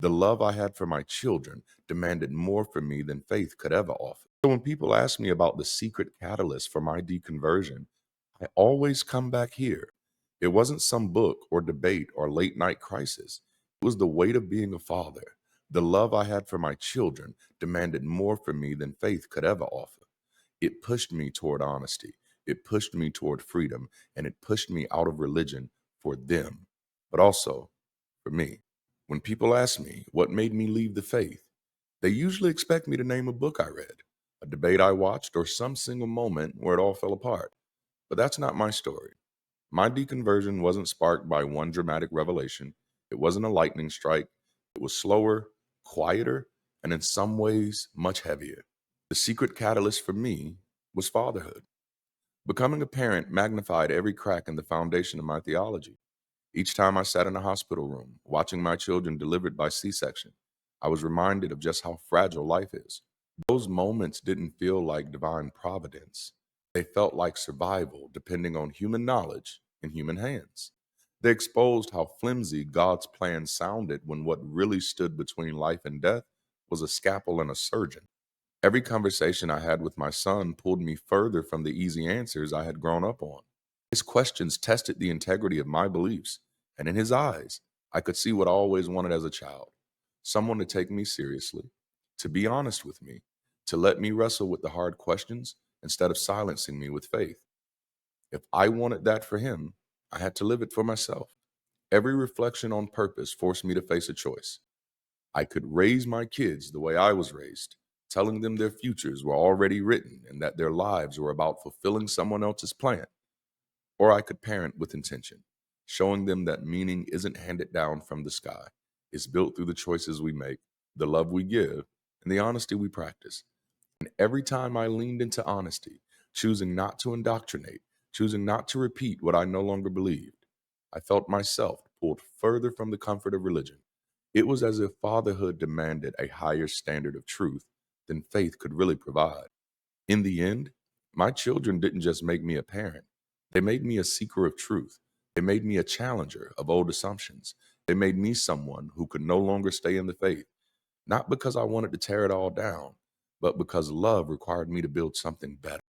The love I had for my children demanded more from me than faith could ever offer. So when people ask me about the secret catalyst for my deconversion, I always come back here. It wasn't some book or debate or late night crisis. It was the weight of being a father. The love I had for my children demanded more from me than faith could ever offer. It pushed me toward honesty. It pushed me toward freedom, and it pushed me out of religion for them, but also for me. When people ask me what made me leave the faith, they usually expect me to name a book I read, a debate I watched, or some single moment where it all fell apart. But that's not my story. My deconversion wasn't sparked by one dramatic revelation. It wasn't a lightning strike. It was slower, quieter, and in some ways, much heavier. The secret catalyst for me was fatherhood. Becoming a parent magnified every crack in the foundation of my theology. Each time I sat in a hospital room, watching my children delivered by C section, I was reminded of just how fragile life is. Those moments didn't feel like divine providence. They felt like survival, depending on human knowledge and human hands. They exposed how flimsy God's plan sounded when what really stood between life and death was a scalpel and a surgeon. Every conversation I had with my son pulled me further from the easy answers I had grown up on. His questions tested the integrity of my beliefs, and in his eyes, I could see what I always wanted as a child: someone to take me seriously, to be honest with me, to let me wrestle with the hard questions instead of silencing me with faith. If I wanted that for him, I had to live it for myself. Every reflection on purpose forced me to face a choice. I could raise my kids the way I was raised, telling them their futures were already written and that their lives were about fulfilling someone else's plan. Or I could parent with intention, showing them that meaning isn't handed down from the sky. It's built through the choices we make, the love we give, and the honesty we practice. And every time I leaned into honesty, choosing not to indoctrinate, choosing not to repeat what I no longer believed, I felt myself pulled further from the comfort of religion. It was as if fatherhood demanded a higher standard of truth than faith could really provide. In the end, my children didn't just make me a parent, they made me a seeker of truth. They made me a challenger of old assumptions. They made me someone who could no longer stay in the faith, not because I wanted to tear it all down, but because love required me to build something better.